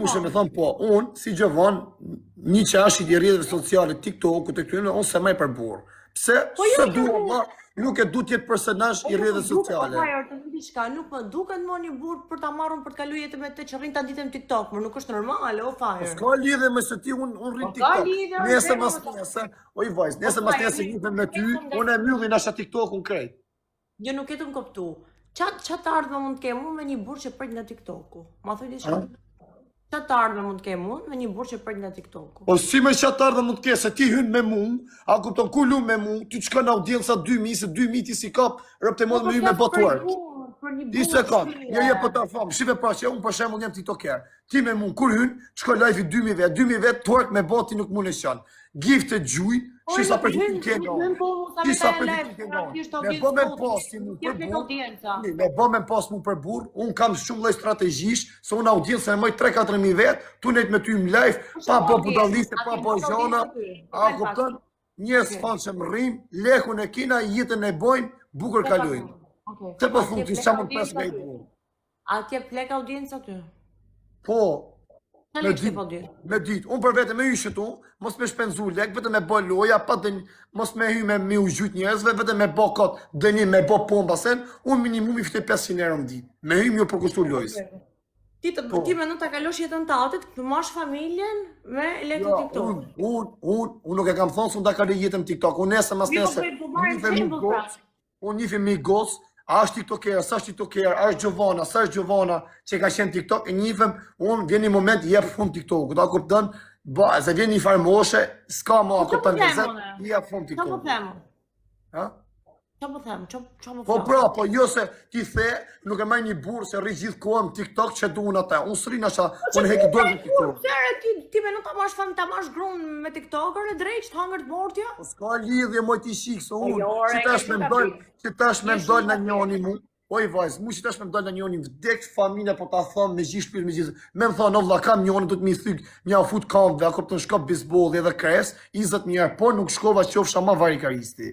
dikush me thon po, unë si Gjovan, një që është i rrjeteve sociale, TikTok, të këtyre, unë se më për burr. Pse? Se dua më, nuk e du të jetë personazh i rrjeteve sociale. Po të diçka, nuk më duket më një burr për ta marrën për të kaluar jetën me të që rrin ta ditën TikTok, më nuk është normale, o fare. S'ka lidhje me se ti unë rrin TikTok. Nëse mas nëse, oj vajz, nëse mas nëse jepem me ty, unë e mbyllin asha TikTok-un krejt. Jo nuk e të më kuptu. Çfarë të ardhme mund të kem unë me një burr që pret nga TikTok-u? Ma thoj diçka. Çfarë të ardhme mund të kem unë me një burr që pret nga TikTok-u? Po si me çfarë të ardhme mund të ke se ti hyn me mua, a kupton ku lu me mua, ti shkon audienca 2000 se 2000 ti si kap, rrobte mod me hyj me botwork. Ti se kam, jo po ta fam, shive pra që unë për shembull jam TikToker. Ti me mua kur hyn, shkon live 2000 vet, twerk me boti nuk mund të shon. Gifte gjuj, shi sa për të kënë. Ti sa për të kënë. Me bë me posti mu për burr. Me bë me post mu për burr, un kam shumë lloj strategjish, se un audiencën e moj 3-4 mijë vet, tu net me ty në live, pa bë budalliste, pa bë gjona. A kupton? Njerëz famshëm rrim, lekun e kina, jetën e bojnë, bukur kalojnë. Te po thon ti çam pas nga i burr. A ke plek audiencë aty? Po. Me ditë, unë për vete me hyshë tu, mos me shpenzu lek, vete me bo loja, pa dënj, mos me hy me u gjyt njerëzve, vete me bo kot dënim, me bo pomba sen, unë minimum i fite 500 euro në ditë. Me hy mjë përkushtu lojës. Ti me në të kalosh jetën të atit, të mash familjen me lekë TikTok. Unë nuk e kam thonë, së unë da kaloj jetën TikTok, unë nesë mas nesë, unë njëfi mi gos, a është TikToker, sa është TikToker, a është Gjovana, sa është Gjovana që ka qenë TikTok, e njëfëm, unë vjen një moment jep fund TikTok, da kuptën, se vjen një farë moshe, s'ka ma kuptën të zet, jep fund TikTok. Qa po themë? Ha? Qa po themë? Po pra, po jo se ti the, nuk e maj një burë se rri gjithë kohëm TikTok që du unë ata, unë sërin asha, unë heki dojnë në TikTok. Ti me në ta mash grunë me TikToker e drejq, të hangër të mortja? Po s'ka lidhje moj t'i shikë, se unë, që tash me mdojnë në njoni mu, oj vajzë, mu që tash me mdojnë në njoni, vdek familja po ta thonë me gjithë shpirë, me gjithë, me më thonë, ovla kam njoni, du t'mi thykë, mja u fut kamve, a kopë të në shkop bisbolli edhe kres, 20 njerë, por nuk shkova qofsha ma varikaristi.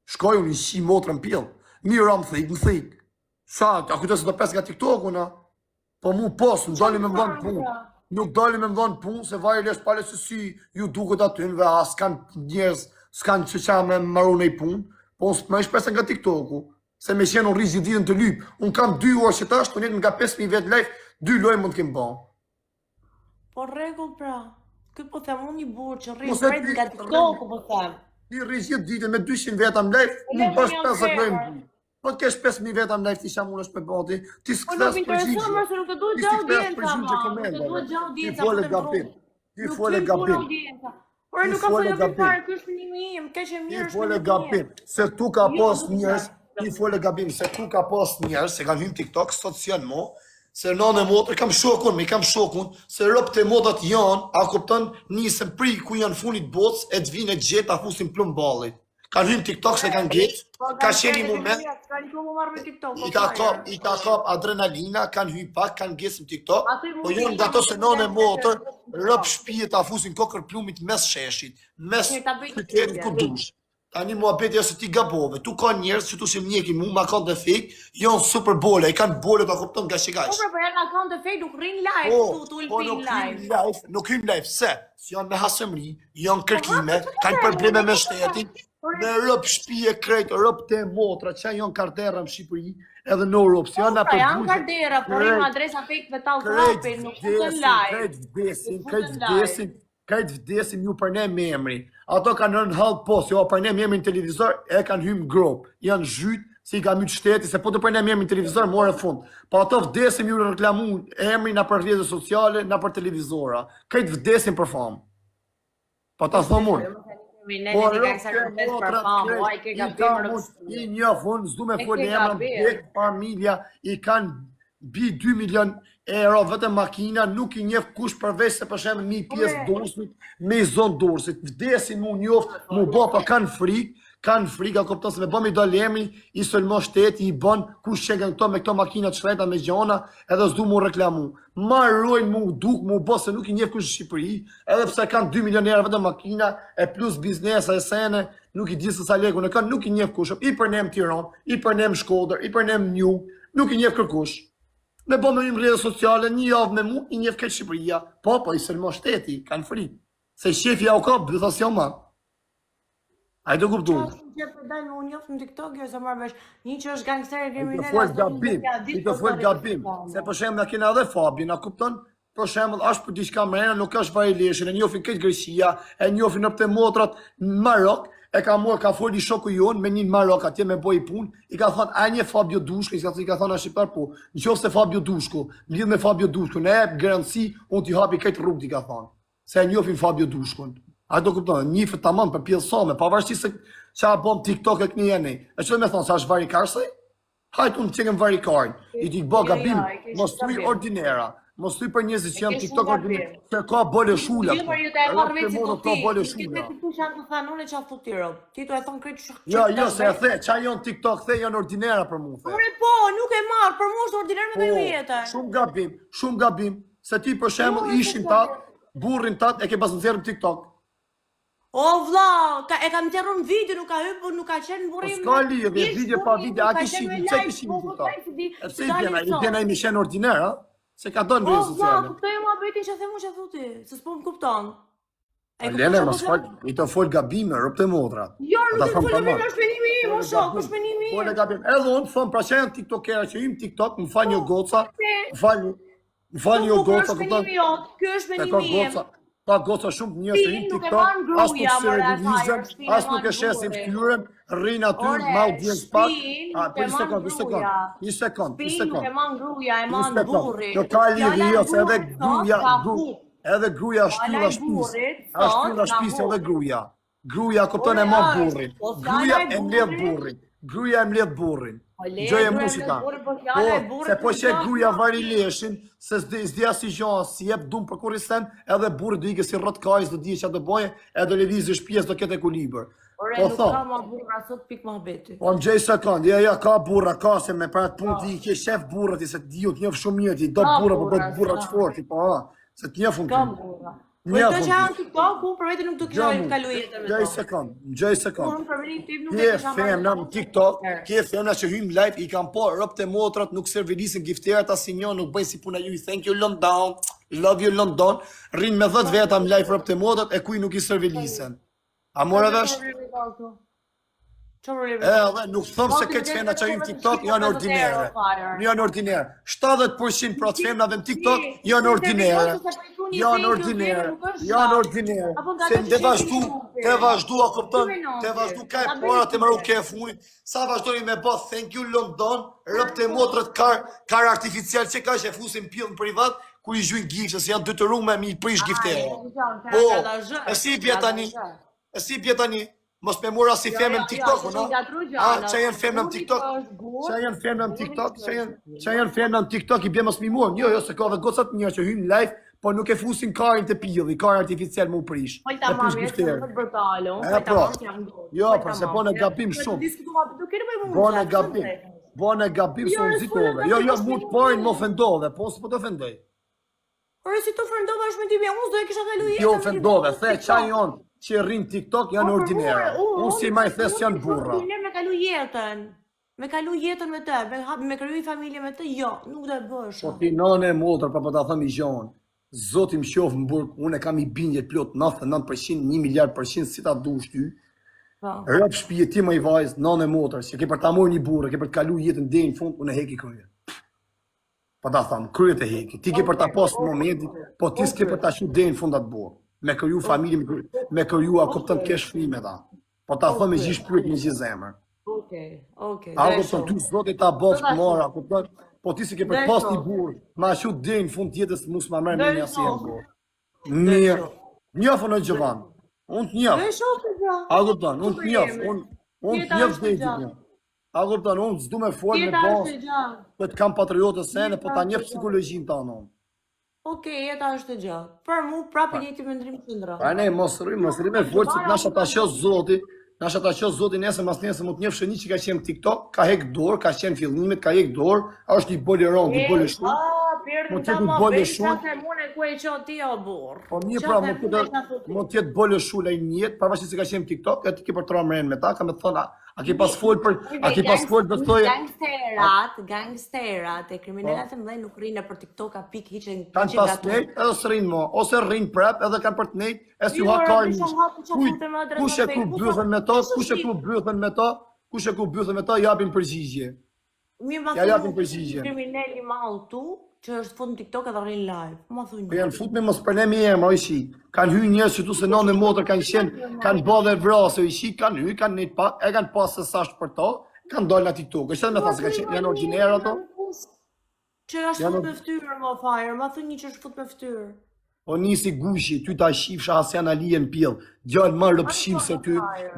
Shkoj unë i shi motrën pjellë, mirë më thikë, sa, a kujtë se do pes nga TikTok una, po mu posë, nuk dali me mdonë punë, nuk dali me mdonë punë, se vaj lesh pale se si ju duket atynve, a s'kan njerëz, s'kan që qa me maru në i punë, po më ish pesa nga TikToku, se me qenë unë rizit ditën të lypë, unë kam 2 orë që tash, të njëtë nga 5.000 vetë live, 2 lojë mund t'kem ba. Po regull pra, këtë po them unë një burë që rritë nga TikToku po them. Ti rizit ditën me 200 veta më live, nuk është 50 lojë më. Po të kesh 5.000 veta më live, ti sham unë është me bati, ti s'këthes përgjigje. Ti fole gabim. Ti fole gabim. Por nuk ka fole fare, ky është një im, keq e mirë. Ti fole gabim, se tu ka pas njerëz, ti fole gabim, se tu ka pas njerëz, se kanë hyrë TikTok, sot si janë mo, se nënë e motër, kam shokun, se ropët e modat janë, a kupton, nisën pri ku janë funit botës, e të vinë e gjetë, a fusin plumb ballit. Kanë hyrë TikTok se kanë gjetë, ka qenë një moment, i ka kap adrenalina, kanë hyrë pak, kanë gjetë në TikTok, po janë nga to se nënë e motër, rëp shpijet a fusin kokër plumit mes sheshit, mes qytetit ku dush. Tani mua beti se ti gabove, tu ka njerëz që tu që mjeki mu, ma kanë të fake, janë super bole, i kanë bole ta kupton nga shikash. Po për janë akant të fake, nuk rrin live, tu ulpin live. Nuk hyn live, se? Janë me hasëmri, janë kërkime, kanë probleme me shtetin, me rëp shpije krejt, rëp të motra, që janë kardera në Shqipëri, edhe në Europë, si janë apë janë kardera, por janë adresa fake me talë të rapin, nuk futën live. Krejt vdesim ju për ne me emri. Ato kanë rënë halë post, jo për ne me emri në televizor, e kanë hymë grop. Janë zhytë, si i ka mytë shteti, se po të për ne me emri në televizor, more fund. Po ato vdesim ju reklamu emri na për rrjetet sociale, na për televizora. Krejt vdesim për famë. Po ta thomë unë. I njëfun, zdu me folë emra, familja, i kanë bi 2 milion euro vetëm makina, nuk i njef kush përveç se për shemë një pjesë dorsit, me i zonë dorsit. Vdesin mu njoftë, mu bo, pa kanë frikë, a kopton se me bo me do lemri, i sëllmo shteti, i bon, kush që këto me këto makina të shreta me gjona, edhe s'du mu reklamu. Marrojnë mu duk, mu bo, se nuk i njef kush Shqipëri, edhe pse kanë 2 milion euro vetëm makina, e plus biznesa e sene, nuk i disë sa leku në kanë, nuk i njef kush, i përnem Tiran, i përnem Shkodër, i përnem Nju, nuk i njef kërkush. Me bo me një rrjete sociale, një javë me mu, i njef këtë Shqipëria. Po, i sëlmo shteti, kanë frikë. Se shefja u ka, bëtha si o ma. A i të kuptu. Që për dalë me unë njoftë në TikTok, jo se marrë vesh një që është gangster e kriminal. I të folë gabim, se për shemë në kena edhe Fabi, na kupton? Për shemë, është për diçka mrena, nuk është varileshën, e njofin këtë Greqia, e njofin në pëte motrat në Marok, e ka morë, ka foli shoku jonë me një Marok atje me boj punë, i ka thonë, a një Fabio Dushko, i ka thonë a shqiptar po, në qofë se Fabio Dushko, lidh me Fabio Dushko, ne e garanci, unë t'i hapi këtë rrugë, i ka thonë, se e njofin Fabio Dushkon. A do kuptonë, një fët tamam për pjellësome, pavarësisht se qa bom TikTok e këni jeni. E që me thonë, sa është varikar se? Hajtë unë qenë varikarin. I t'i bo gabim, mos tuj ordinera. Mos tuj për njëzit që janë TikTok ordinera. Se ka bole shula. Jo, për ju të e marrë veç si të ti. Bole Ti shula. të tu shanë të thanë, unë e qa thu ti ro. Ti të e thonë krejtë shak. Jo, se e the, qa janë TikTok, the janë ordinera për mu. Ure po, nuk e marrë, për mu është ordinar me të jetë. Shumë gabim, se ti për shembull ishin tat, burrin tat e ke pas nxjerrë TikTok. O vlla, e kam nxjerrë në video, nuk ka hypur, nuk ka qenë burim. S'ka lidhje, video pa video, a kishin, çe kishin TikTok. E pse i bjena i mishen ordiner, ha? Se ka donë rrjetet O vlla, sociale. kuptoj mua bëjtin që themu që thuti, se s'po më kupton. Lene, mos fal, i të fol gabime, rrëp të modrat. Jo, nuk të folë me është menimi im, o shok, është menimi im. Fol e gabim. Edhe unë thon, pra që janë tiktokera që im TikTok, më fal një goca, më fal një goca, kupton? Ky është menimi im. Ka goca shumë njerëz që im TikTok, as nuk se revizën, as nuk e shesin fytyrën, rrin aty me audiencë pak. Një sekond. Nuk e man gruaja, e man burri. Do ka lidhje, jo, se edhe gruaja shtylla shtëpisë. Shtylla shtëpisë edhe gruaja. Gruaja kupton e man burrin. Gruaja e mbledh burrin. Gjoje mushita. Se po që gruaja varileshin, se s'dija si gjoha, si jep dum për kurisen, edhe burri do ike si rrët kajs, do dije që do boje, edhe do levizë shpijes, do kete kulibër. Ore, nuk ka ma burra, sot pik ma beti. Po më gjej sekund, ja, ka burra, ka se me për atë punë ti i ke shef burrat, i se t'ju t'njëf shumë mirë, ti do burra, po do burra që forti, po se t'njëf unë Ka burra. Po të që janë TikTok, unë për veti nuk të kisha kalu jetën me to. Gjej sekund. Unë për veti tim nuk e Kje kisha femna në TikTok, kje femna që hymë live, i kam po rëpë të motrat, nuk servilisin gifterat asin jo, nuk bëjnë si puna ju, thank you London, love you London, rinë me 10 veta më live rëpë të motrat, e kuj nuk i servilisin. A more vesh? Edhe, nuk thëmë se këtë femna që hymë TikTok janë ordinere. Janë ordinere. 70% për atë femnave në TikTok janë ordinere. Janë ordinere. Se të vazhdu, a kupton, të vazhdu ka e pora të maru ke e funit, sa vazhdojnë me bë thank you London, rëpë të motrët kar artificial që ka që e fusin pillë në privat, ku i zhujnë gifë, se janë dytërume me i prish giftere. Po, e si bje tani, mos me mora si femën në TikTok, no? Që janë femën në TikTok? Që janë femën në TikTok? Që janë femën në TikTok i bje mos mi muar? Jo, se ka dhe gocat njërë që hymë live, po nuk e fusin karin të pilli, karin artificial më u prish. Po i ta marrë, e që më të bërtalo, po i ta marrë që janë do. Jo, përse po në gabim shumë. Po në gabim shumë zitove. Jo, mu të pojnë më ofendove, po së po të ofendoj. Ore, si të ofendove është me ti bja, unë s'do e kisha kalu jetën. Jo ofendove, the qa jonë që rrinë TikTok janë ordinere. Unë si ma i thes janë burra. Me kalu jetën. Me kalu jetën me te, me kryu i familje me te, jo, nuk do e bësh. Po ti nane e motër, pa po ta thëm i gjonë. Zotim shofë më burg, unë e kam i bindjet plot 99%, 1 miliard% si ta dush ty. Rëp shpije ti më i vajzë, nane e motër, që ke për ta mojë një burë, ke për të kalu jetën dhe në fund, unë e heki kryet. Pa ta thëmë, kryet e heki. Ti ke për ta posë në momentit, po ti s'ke për ta shu dhe në fund atë burë. Me kryu familje, me kryu a kuptën të kesh fri me ta. Po ta thëmë e gjish kryet një gjithë zemër. Okej. A kuptën, ty s'doti ta bofë të mora, kuptën. Po ti si ke për pas t'i burë, ma shu dhe në fund tjetës mus ma mërë një asë jenë burë. Mirë, njëfë në Gjovan, unë t'njëfë. A kupton, unë t'njëfë, unë t'njëfë dhe i t'njëfë. A kupton, unë s'du me folë me basë, për t'kam patriotës sene, po ta njëfë psikologjinë ta në. Okej, jeta është e gjatë. Për mu, prapë njëti me ndrim qëndra. Pa ne, mos rrimë me folë, që t'nasha ta qësë zoti, Nasha ta qo zotin nesër mas nesër më të njëfë shëni që ka qenë TikTok, ka hek dorë, ka qenë fillimet, ka hek dorë, është një boli rond, një boli shumë. pirdin tjetë ta ma bole bej, shumë. qa the mune ku e qa ti o burr. Po mirë Qa pra, the mune qa thu ti. më tjetë bole shule i njetë, pavarësisht se ka qenë TikTok, e ti ke për të ramren me ta, ka me thonë, a ke pas fol për, a ke pas fol për thoje, Gangsterat e kriminalat e mëdhenj nuk rrinë për TikTok a pik hiqen kanë pas nejt, edhe s'rrinë mo, ose rrinë prep, edhe kanë për të nejt, e si hakar një, kush e ku bëthën me to, kush e ku bëthën me to, kush e ku bëthën me to, japin përgjigje. Mi ma Ja japin thunë përgjigje. kriminali mall tu, që është fut në TikTok edhe rrinë live. Ma thunë Po janë fut me mos përne mi emra, o ishi. Kanë hy njerëz që tu se nonë e motër kanë qenë, kanë bë dhe vrasë, o ishi, kanë hy, kanë nejt pak, e kanë pas se sasht për to, kanë dalë në TikTok. Është edhe me thasë, janë origjinerë ato? Që është fut me ftyrë, ma fajrë, ma thunë një që është fut me ftyrë. O nisi gushi, ty ta shifsha Hasjan Ali në pjell, djallë ma rëpshim se ty,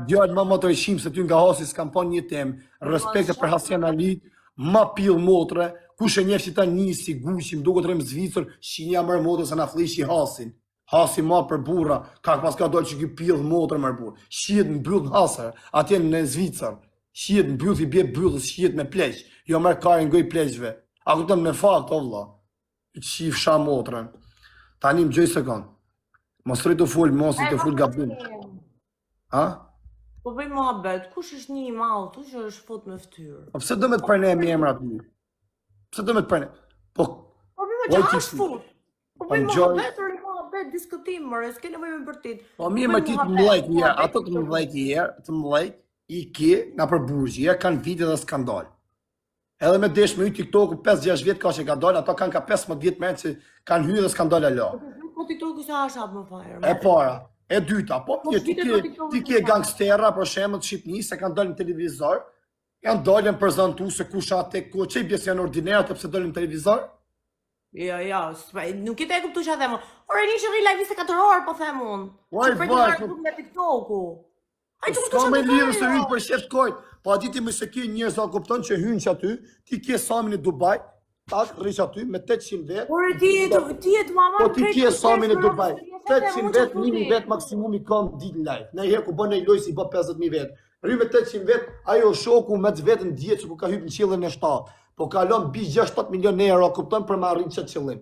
djallë ma më të rëshim se ty nga hasi s'kam pa një temë, respekte për Hasjan Ali, ma pjell motre, kush e njef që ta nisi gushi, më duke të rëmë Zvicër, shinja mërë motre se na flishi hasin. Hasi ma për burra, ka pas ka dojnë që ki pjell motre mërë burra. Shiet në byllë në hasër, atje në Zvicër, shiet në byllë i bje byllës, shiet me pleq, jo mërë karin goj pleqve. A këtëm me fakt, o vla, shifsha motrën. Tani më gjëj sekund. Mos rritë të full, mos rritë të full gabim. Ha? Po bëj muhabet, kush është një mall tu që është fut me ftyrë? Po pse do me të përne mi emra ty? Pse do me të përne? Po, Po bëj më që është fut. Po bëj Enjoy. muhabet, diskutim, mërë, s'ke nevojë me bërtit. po mirë me ti të mlejt një, ato të mlejt një, të mlejt, i ki nga për burgji, kanë vite dhe skandal. Edhe me desh me i TikTok-u 5-6 vjetë ka që ka dalë, ato kanë ka 15 vjetë me që kanë hyrë dhe skandal e la. Po TikTok-u se është hap më fajrë. E para, e dyta, po ti ke gangstera për shembull të Shqipënisë se kanë dalë në televizor, janë dalën prezantu se kush atë ku çej pjesë janë ordinare të pse dalën në televizor? Jo, nuk e kuptu që a them. Ore një që rri live 24 orë, po them unë. Uaj, Që për vaj, një nga TikTok-u. Ai të kuptu S'ka që me të lirë se hynë për shef kojt, po a ti më se ki njerëz a kupton që hynë që aty, ti ke samin e Dubai, tak, rrish aty me 800 vetë. Ore ti e të mama. Po ti ke samin e Dubai, 800 vetë, 1000 vetë maksimumi kam ditë në live. Në herë ku bën ai loj si bë 50.000 vetë. Rry me 800 vetë, ajo shoku me të vetën dihet që ku ka hyrë në qiellin e 7. Po kalon bi 6-7 milion euro, kupton për me arrit çat qëllim.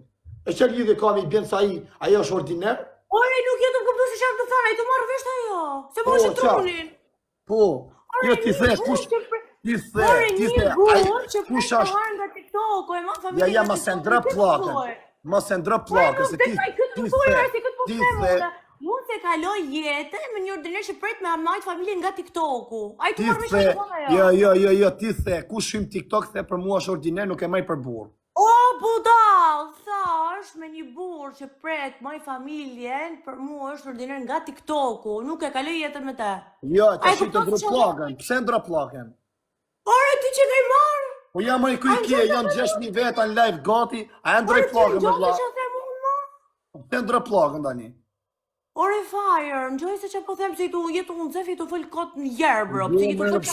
E çfarë lidhje ka me i bën sa ai është ordiner? Ore nuk e të kuptu se çfarë të thonë, ai të marrë vesh ajo. Se po është trunin. Po, jo ti the kush ti the, kush është nga TikTok, e ma familja. Ja, ma se ndra plakën. Ma se ndra plakën, se ti the. Mund se kaloj jetë me një ordiner që pret me amajt familjen nga TikTok-u. Ai të Ti marrë the, vesh ajo. jo, ti the, kush hym TikTok the për mua është ordiner, nuk e maj për burr. O, budal, thash me një burr që pret maj familjen, për mua është ordiner nga TikTok-u, nuk e kaloj jetën me te. Jo, ta shi të ndra plakën, pse ndra plakën? Ore, ti që ka i marrë? Po jam ai ku i kje, janë 6.000 veta në live gati, a e ndroj plakën me vlla? Pse ndra plakën tani? Ore, fire, në gjoj se që po them se i tu jetu unë zefi tu fëll kot në jerë, bro.